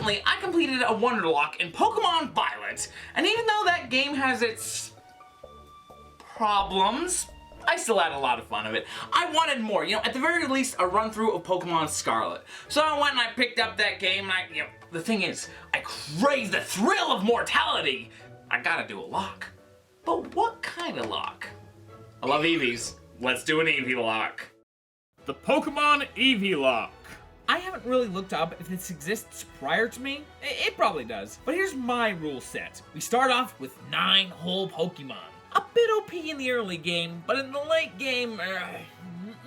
recently, I completed a Wonderlock in Pokemon Violet, and even though that game has its problems, I still had a lot of fun of it. I wanted more, you know, at the very least, a run-through of Pokemon Scarlet. So I went and I picked up that game, and the thing is, I crave the thrill of mortality. I gotta do a lock. But what kind of lock? I love Eevees. Let's do an Eeveelock. The Pokemon Eeveelock. I haven't really looked up if this exists prior to me. It probably does. But here's my rule set. We start off with 9 whole Pokemon. A bit OP in the early game, but in the late game,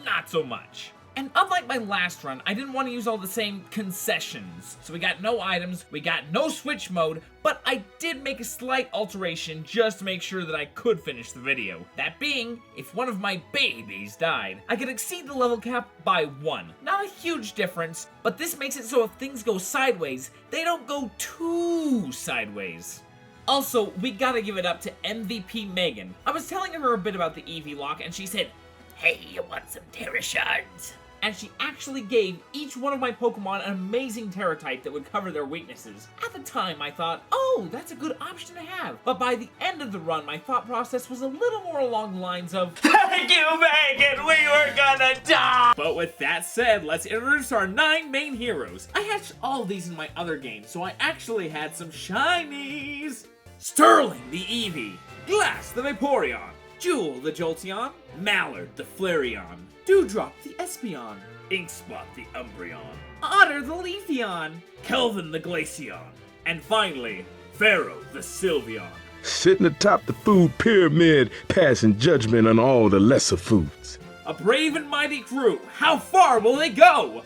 not so much. And unlike my last run, I didn't want to use all the same concessions. So we got no items, we got no switch mode, but I did make a slight alteration just to make sure that I could finish the video. That being, if one of my babies died, I could exceed the level cap by 1. Not a huge difference, but this makes it so if things go sideways, they don't go too sideways. Also, we gotta give it up to MVP Megan. I was telling her a bit about the Eeveelock and she said, "Hey, you want some Terra Shards?" And she actually gave each one of my Pokemon an amazing Terra type that would cover their weaknesses. At the time, I thought, oh, that's a good option to have. But by the end of the run, my thought process was a little more along the lines of, "Thank you, Megan, we were gonna die!" But with that said, let's introduce our 9 main heroes. I hatched all of these in my other game, so I actually had some shinies. Sterling, the Eevee. Glass, the Vaporeon. Jewel, the Jolteon. Mallard, the Flareon. Dewdrop, the Espeon. Inkspot, the Umbreon. Otter, the Leafeon. Kelvin, the Glaceon. And finally, Pharaoh, the Sylveon. Sitting atop the food pyramid, passing judgment on all the lesser foods. A brave and mighty crew. How far will they go?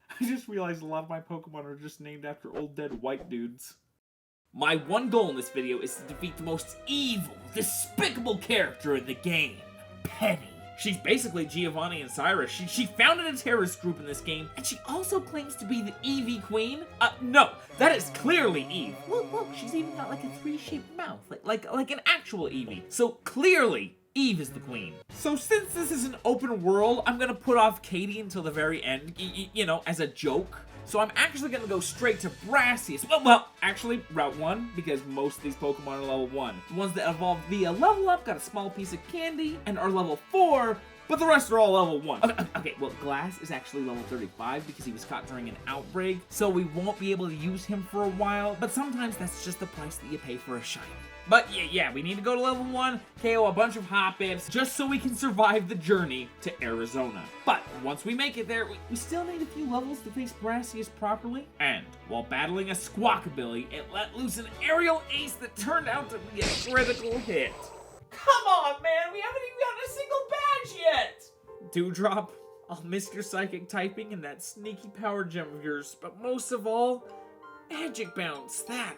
I just realized a lot of my Pokemon are just named after old dead white dudes. My one goal in this video is to defeat the most evil, despicable character in the game, Penny. She's basically Giovanni and Cyrus. She founded a terrorist group in this game, and she also claims to be the Eevee Queen. No, that is clearly Eve. Look, she's even got like a 3-shaped mouth, like an actual Eevee. So clearly, Eve is the queen. So since this is an open world, I'm gonna put off Katie until the very end, you know, as a joke. So I'm actually gonna go straight to Brassius. Well, actually, Route 1, because most of these Pokemon are level 1. The ones that evolved via level up got a small piece of candy and are level 4, but the rest are all level 1. Okay, well, Glass is actually level 35 because he was caught during an outbreak, so we won't be able to use him for a while, but sometimes that's just the price that you pay for a shiny. But yeah, we need to go to level 1, KO a bunch of Hot-Bips, just so we can survive the journey to Arizona. But once we make it there, we still need a few levels to face Brassius properly. And while battling a Squawkabilly, it let loose an aerial ace that turned out to be a critical hit. Come on, man, we haven't even gotten a single badge yet! Dewdrop, I'll miss your psychic typing and that sneaky power gem of yours, but most of all, Magic Bounce, that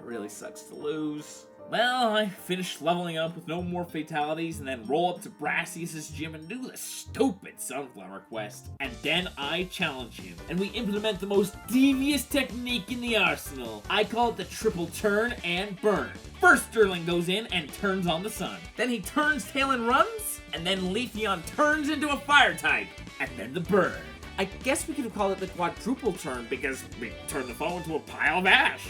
really sucks to lose. Well, I finished leveling up with no more fatalities and then roll up to Brassius' gym and do the stupid sunflower quest. And then I challenge him, and we implement the most devious technique in the arsenal. I call it the triple turn and burn. First Sterling goes in and turns on the sun. Then he turns tail and runs, and then Leafeon turns into a fire type. And then the burn. I guess we could have called it the quadruple turn because we turned the foe into a pile of ash.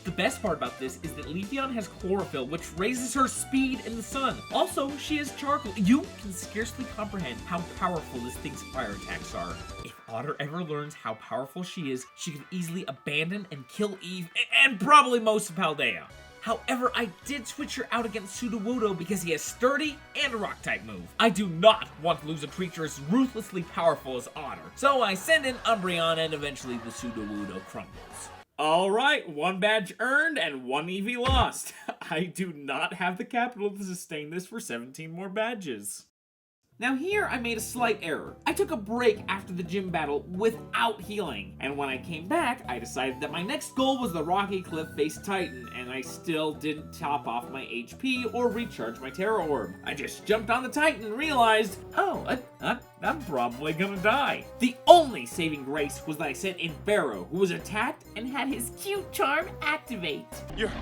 The best part about this is that Leafeon has chlorophyll, which raises her speed in the sun. Also, she has charcoal. You can scarcely comprehend how powerful this thing's fire attacks are. If Otter ever learns how powerful she is, she can easily abandon and kill Eve, and probably most of Paldea. However, I did switch her out against Sudowoodo because he has Sturdy and a Rock-type move. I do not want to lose a creature as ruthlessly powerful as Otter, so I send in Umbreon and eventually the Sudowoodo crumbles. Alright, 1 badge earned and 1 Eevee lost. I do not have the capital to sustain this for 17 more badges. Now here I made a slight error. I took a break after the gym battle without healing, and when I came back, I decided that my next goal was the Rocky Cliff Face Titan, and I still didn't top off my HP or recharge my Terra Orb. I just jumped on the Titan and realized, oh, I'm probably gonna die. The only saving grace was that I sent in Pharaoh, who was attacked and had his cute charm activate. You're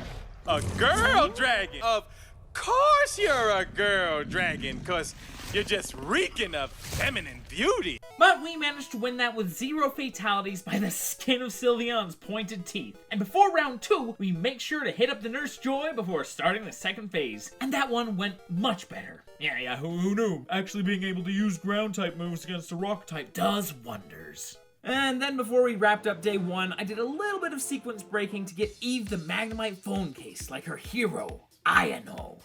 a girl dragon! Of course you're a girl dragon, 'cause You're just reeking of feminine beauty. But we managed to win that with 0 fatalities by the skin of Sylveon's pointed teeth. And before round 2, we make sure to hit up the Nurse Joy before starting the second phase. And that one went much better. Yeah, who knew? Actually being able to use ground type moves against a rock type does wonders. And then before we wrapped up day 1, I did a little bit of sequence breaking to get Eve the Magnemite phone case like her hero, Ayano.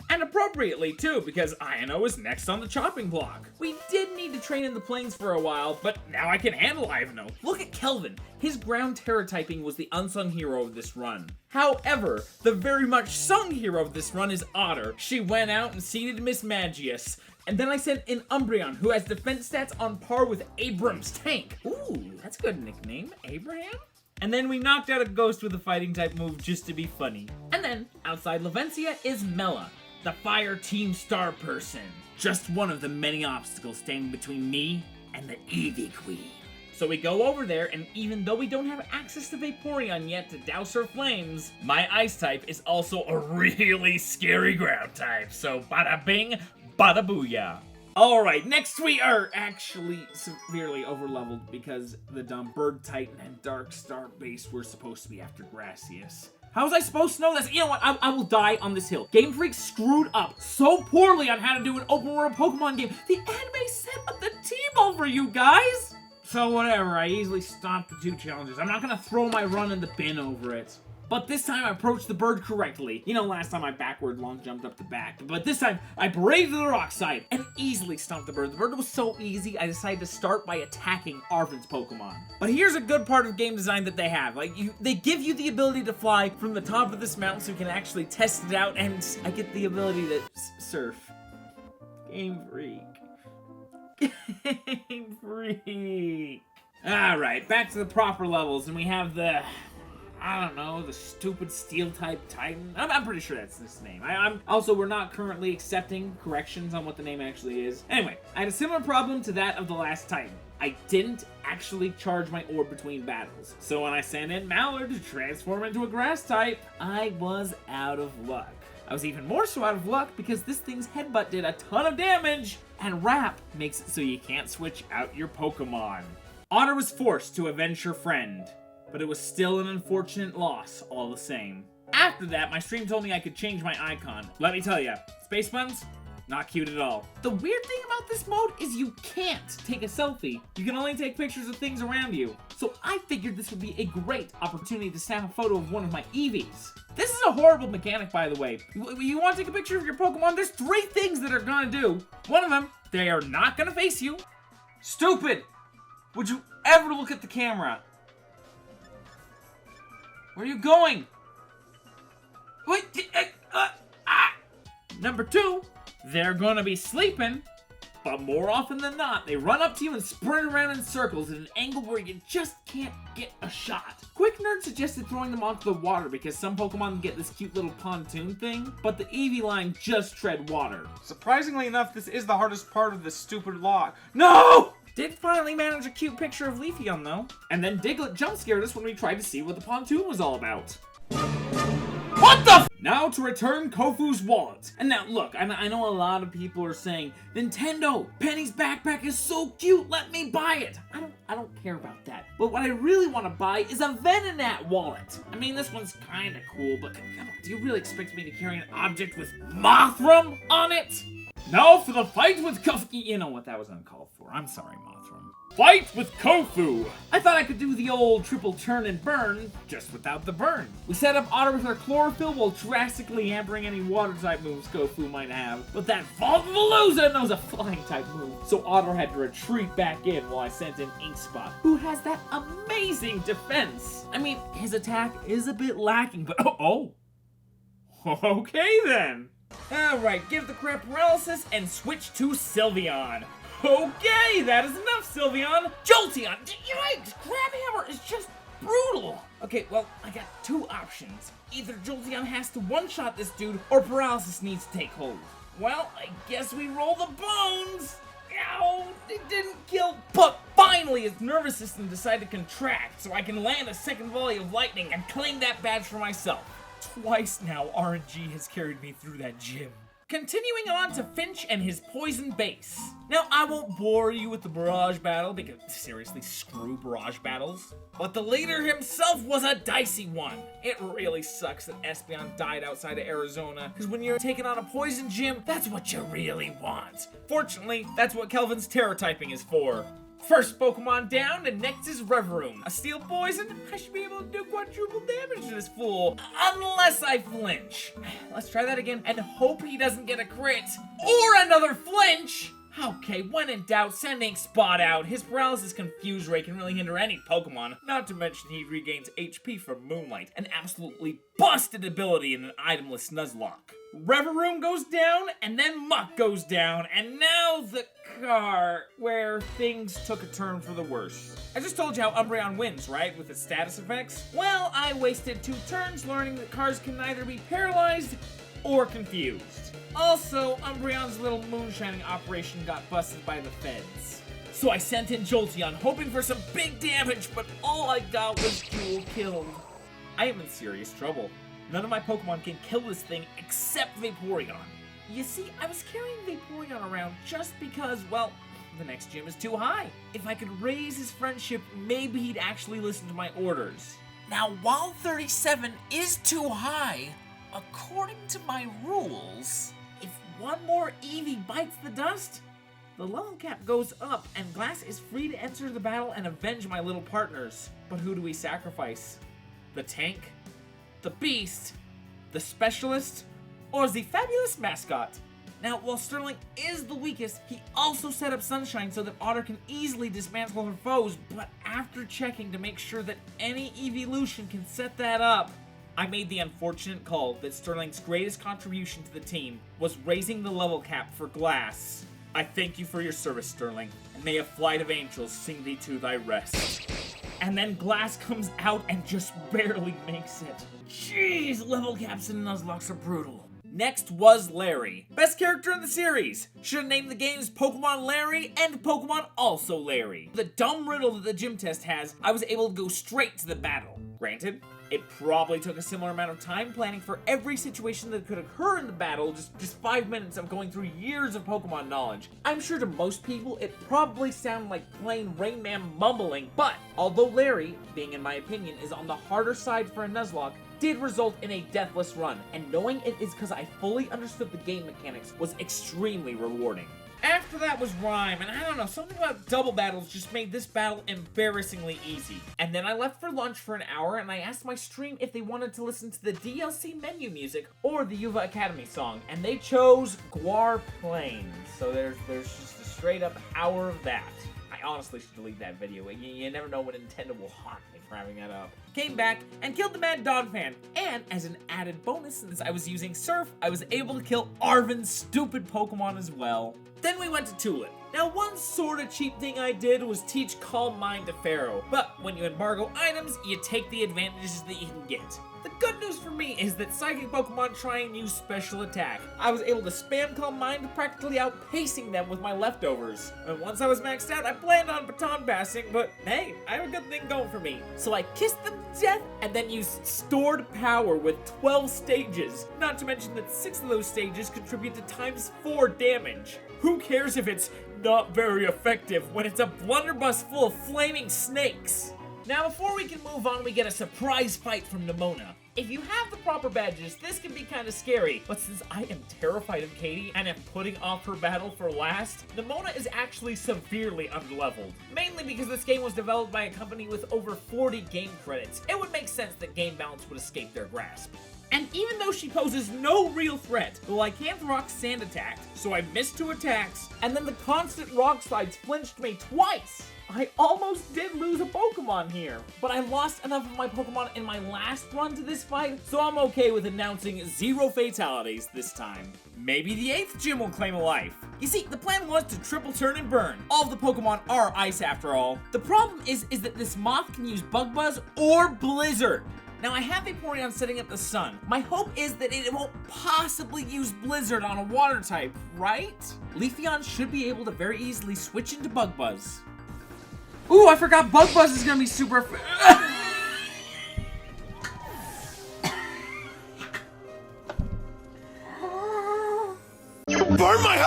And appropriately too, because Ayano is next on the chopping block. We did need to train in the plains for a while, but now I can handle Ayano. Look at Kelvin. His ground terror typing was the unsung hero of this run. However, the very much sung hero of this run is Otter. She went out and seeded Miss Magius. And then I sent in Umbreon, who has defense stats on par with Abram's tank. Ooh, that's a good nickname, Abraham? And then we knocked out a ghost with a fighting type move just to be funny. And then, outside Lavencia is Mela, the fire team star person. Just one of the many obstacles standing between me and the Eevee Queen. So we go over there, and even though we don't have access to Vaporeon yet to douse her flames, my ice type is also a really scary ground type. So bada bing, bada booyah. Alright, next we are actually severely overleveled because the dumb Bird Titan and Dark Star base were supposed to be after Gracias. How was I supposed to know this? You know what? I will die on this hill. Game Freak screwed up so poorly on how to do an open world Pokemon game. The anime set up the T-ball for you guys! So whatever, I easily stomped the 2 challenges. I'm not gonna throw my run in the bin over it. But this time I approached the bird correctly. You know, last time I backward long jumped up the back. But this time, I braved the rock side and easily stomped the bird. The bird was so easy, I decided to start by attacking Arven's Pokemon. But here's a good part of game design that they have. They give you the ability to fly from the top of this mountain so you can actually test it out, and I get the ability to surf. Game Freak. Game Freak. Alright, back to the proper levels, and we have the... I don't know, the stupid Steel-type Titan. I'm pretty sure that's his name. Also, we're not currently accepting corrections on what the name actually is. Anyway, I had a similar problem to that of the last Titan. I didn't actually charge my orb between battles. So when I sent in Mallard to transform into a grass type, I was out of luck. I was even more so out of luck because this thing's headbutt did a ton of damage, and Wrap makes it so you can't switch out your Pokemon. Otter was forced to avenge her friend, but it was still an unfortunate loss all the same. After that, my stream told me I could change my icon. Let me tell ya, space buns, not cute at all. The weird thing about this mode is you can't take a selfie. You can only take pictures of things around you. So I figured this would be a great opportunity to snap a photo of one of my Eevees. This is a horrible mechanic, by the way. You want to take a picture of your Pokemon? There's 3 things that are gonna do. One of them, they are not gonna face you. Stupid! Would you ever look at the camera? Where are you going? Wait, Number 2, they're gonna be sleeping, but more often than not, they run up to you and sprint around in circles at an angle where you just can't get a shot. Quick Nerd suggested throwing them onto the water because some Pokemon get this cute little pontoon thing, but the Eevee line just tread water. Surprisingly enough, this is the hardest part of this stupid lock. No! Did finally manage a cute picture of Leafeon though. And then Diglett jump scared us when we tried to see what the pontoon was all about. What the f- Now to return Kofu's wallet. And now look, I know a lot of people are saying, Nintendo, Penny's backpack is so cute, let me buy it. I don't care about that. But what I really want to buy is a Venonat wallet. I mean, this one's kind of cool, but come on, do you really expect me to carry an object with Mothram on it? Now for the fight with Kofu. You know what, that was uncalled for. I'm sorry, Mothram. Fight with Kofu! I thought I could do the old triple turn and burn, just without the burn. We set up Otter with our Chlorophyll while drastically hampering any water-type moves Kofu might have. But that Volvaluza knows a flying-type move, so Otter had to retreat back in while I sent in Inkspot, who has that amazing defense. I mean, his attack is a bit lacking, but oh. Okay then. Alright, give the crap paralysis and switch to Sylveon. Okay, that is enough, Sylveon. Jolteon! Yikes, Crabhammer is just brutal. Okay, well, I got 2 options. Either Jolteon has to one-shot this dude, or paralysis needs to take hold. Well, I guess we roll the bones. Ow, it didn't kill, but finally his nervous system decided to contract so I can land a second volley of lightning and claim that badge for myself. Twice now, RNG has carried me through that gym. Continuing on to Finch and his poison base. Now, I won't bore you with the barrage battle because, seriously, screw barrage battles. But the leader himself was a dicey one. It really sucks that Espeon died outside of Arizona, because when you're taking on a poison gym, that's what you really want. Fortunately, that's what Kelvin's Terror typing is for. First Pokemon down, and next is Reverum. A steel poison? I should be able to do quadruple damage to this fool. Unless I flinch. Let's try that again and hope he doesn't get a crit. Or another flinch! Okay, when in doubt, send Ink Spot out. His paralysis confuse ray can really hinder any Pokemon. Not to mention he regains HP from Moonlight, an absolutely busted ability in an itemless Nuzlocke. Reverum goes down, and then Muck goes down, and now the car, where things took a turn for the worse. I just told you how Umbreon wins, right, with its status effects? Well, I wasted 2 turns learning that cars can neither be paralyzed or confused. Also, Umbreon's little moonshining operation got busted by the feds. So I sent in Jolteon, hoping for some big damage, but all I got was dual killed. I am in serious trouble. None of my Pokemon can kill this thing except Vaporeon. You see, I was carrying Vaporeon around just because, well, the next gym is too high. If I could raise his friendship, maybe he'd actually listen to my orders. Now, while 37 is too high, according to my rules, if one more Eevee bites the dust, the level cap goes up and Glass is free to enter the battle and avenge my little partners. But who do we sacrifice? The tank? The beast? The specialist? Or the fabulous mascot? Now, while Sterling is the weakest, he also set up Sunshine so that Otter can easily dismantle her foes, but after checking to make sure that any Eeveelution can set that up, I made the unfortunate call that Sterling's greatest contribution to the team was raising the level cap for Glass. I thank you for your service, Sterling, and may a flight of angels sing thee to thy rest. And then Glass comes out and just barely makes it. Jeez, level caps and Nuzlocks are brutal. Next was Larry. Best character in the series. Should have named the games Pokemon Larry and Pokemon Also Larry. The dumb riddle that the gym test has, I was able to go straight to the battle. Granted, it probably took a similar amount of time planning for every situation that could occur in the battle, just 5 minutes of going through years of Pokemon knowledge. I'm sure to most people, it probably sounded like plain Rain Man mumbling, but although Larry, being in my opinion, is on the harder side for a Nuzlocke, did result in a deathless run, and knowing it is because I fully understood the game mechanics was extremely rewarding. After that was Rhyme, and I don't know, something about double battles just made this battle embarrassingly easy. And then I left for lunch for an hour, and I asked my stream if they wanted to listen to the DLC menu music or the Yuva Academy song, and they chose Guar Plains. So there's just a straight up hour of that. I honestly should delete that video. You never know when Nintendo will haunt me for having that up. Came back and killed the Mad Dog Fan. And as an added bonus, since I was using Surf, I was able to kill Arven's stupid Pokemon as well. Then we went to Tulip. Now, one sort of cheap thing I did was teach Calm Mind to Pharaoh. But when you embargo items, you take the advantages that you can get. The good news for me is that Psychic Pokemon try and use Special Attack. I was able to spam Calm Mind, practically outpacing them with my leftovers. And once I was maxed out, I planned on baton passing, but hey, I have a good thing going for me. So I kissed them to death and then used Stored Power with 12 stages. Not to mention that 6 of those stages contribute to ×4 damage. Who cares if it's not very effective when it's a blunderbuss full of flaming snakes? Now, before we can move on, we get a surprise fight from Nemona. If you have the proper badges, this can be kind of scary, but since I am terrified of Katie and am putting off her battle for last, Nemona is actually severely underleveled. Mainly because this game was developed by a company with over 40 game credits. It would make sense that game balance would escape their grasp. And even though she poses no real threat, the Lycanthrox Sand attacked, so I missed 2 attacks, and then the constant rock slides flinched me twice. I almost did lose a Pokemon here, but I lost enough of my Pokemon in my last run to this fight, so I'm okay with announcing 0 fatalities this time. Maybe the 8th gym will claim a life. You see, the plan was to triple turn and burn. All of the Pokemon are ice after all. The problem is that this moth can use Bug Buzz or Blizzard. Now, I have Vaporeon setting up the sun. My hope is that it won't possibly use Blizzard on a water type, right? Leafeon should be able to very easily switch into Bug Buzz. Ooh, I forgot Bug Buzz is gonna be super...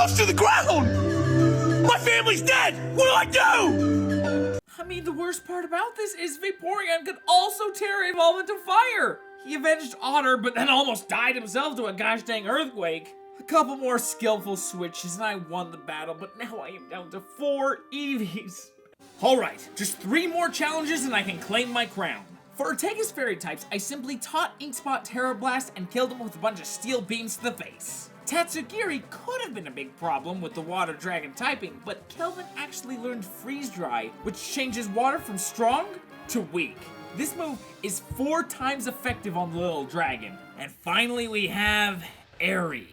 close to the ground! My family's dead! What do I do? I mean, the worst part about this is Vaporeon could also Terra Evolve into fire! He avenged Otter, but then almost died himself to a gosh dang earthquake. A couple more skillful switches and I won the battle, but now I am down to 4 Eevees. Alright, just 3 more challenges and I can claim my crown. For Ortega's fairy types, I simply taught Inkspot Terra Blast and killed him with a bunch of steel beams to the face. Tatsugiri could have been a big problem with the water dragon typing, but Kelvin actually learned Freeze Dry, which changes water from strong to weak. This move is 4 times effective on the little dragon. And finally we have Eerie.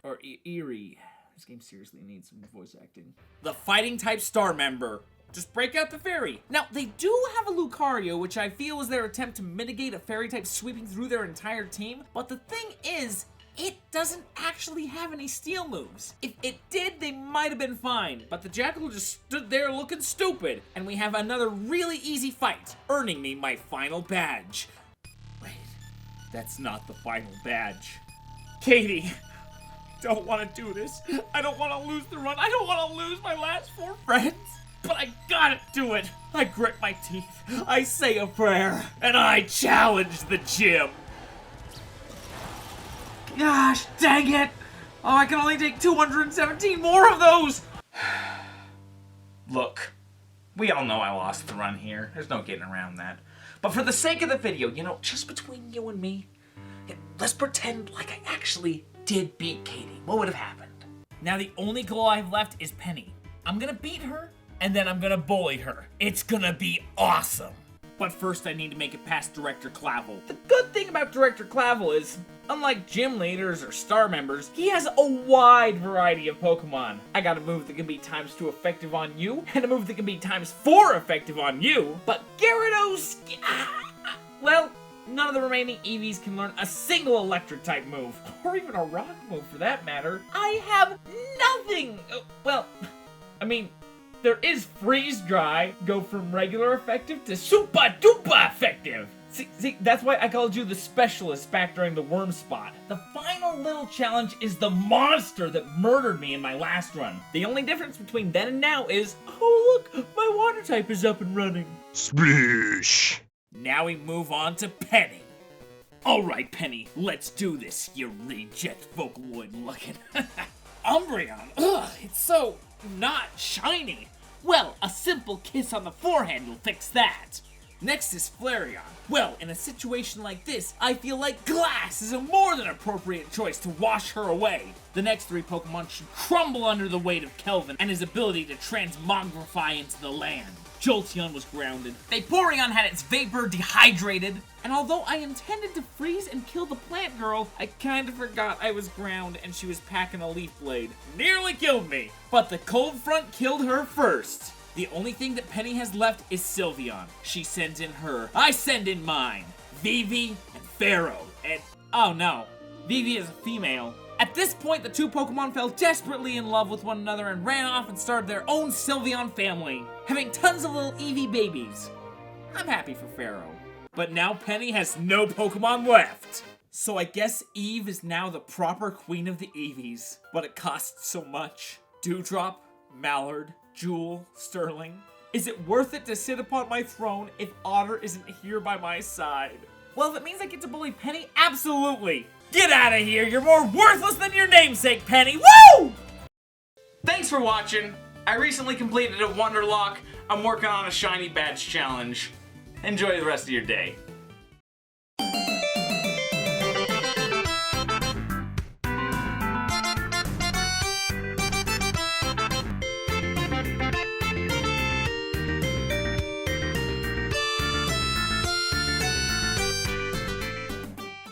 Or Eerie. This game seriously needs some voice acting. The fighting type star member. Just break out the fairy. Now, they do have a Lucario, which I feel was their attempt to mitigate a fairy type sweeping through their entire team. But the thing is, it doesn't actually have any steel moves. If it did, they might have been fine. But the Jackal just stood there looking stupid. And we have another really easy fight, earning me my final badge. Wait, that's not the final badge. Katie, don't want to do this. I don't want to lose the run. I don't want to lose my last 4 friends. But I gotta do it. I grit my teeth. I say a prayer. And I challenge the gym. Gosh, dang it! Oh, I can only take 217 more of those! Look, we all know I lost the run here. There's no getting around that. But for the sake of the video, you know, just between you and me, let's pretend like I actually did beat Katie. What would have happened? Now the only goal I have left is Penny. I'm gonna beat her, and then I'm gonna bully her. It's gonna be awesome. But first I need to make it past Director Clavel. The good thing about Director Clavel is, unlike gym leaders or star members, he has a wide variety of Pokemon. I got a move that can be ×2 effective on you, and a move that can be ×4 effective on you. But Gyarados, well, none of the remaining Eevees can learn a single electric type move, or even a rock move for that matter. I have nothing! Well, I mean, there is Freeze Dry, go from regular effective to super duper effective. See, that's why I called you the specialist back during the worm spot. The final little challenge is the monster that murdered me in my last run. The only difference between then and now is, oh look, my water type is up and running. Splish. Now we move on to Penny. Alright, Penny, let's do this, you reject Vocaloid looking. Umbreon, ugh, it's so not shiny. Well, a simple kiss on the forehead will fix that. Next is Flareon. Well, in a situation like this, I feel like glass is a more than appropriate choice to wash her away. The next 3 Pokemon should crumble under the weight of Kelvin and his ability to transmogrify into the land. Jolteon was grounded. Vaporeon had its vapor dehydrated. And although I intended to freeze and kill the plant girl, I kinda forgot I was ground and she was packing a leaf blade. Nearly killed me. But the cold front killed her first. The only thing that Penny has left is Sylveon. She sends in her. I send in mine. Vivi and Pharaoh. And, oh no, Vivi is a female. At this point, the 2 Pokemon fell desperately in love with one another and ran off and started their own Sylveon family, having tons of little Eevee babies. I'm happy for Pharaoh. But now Penny has no Pokemon left. So I guess Eve is now the proper queen of the Eevees. But it costs so much. Dewdrop, Mallard, Jewel, Sterling. Is it worth it to sit upon my throne if Otter isn't here by my side? Well, if it means I get to bully Penny, absolutely! Get out of here! You're more worthless than your namesake, Penny! Woo! Thanks for watching. I recently completed a Wonderlock. I'm working on a shiny badge challenge. Enjoy the rest of your day.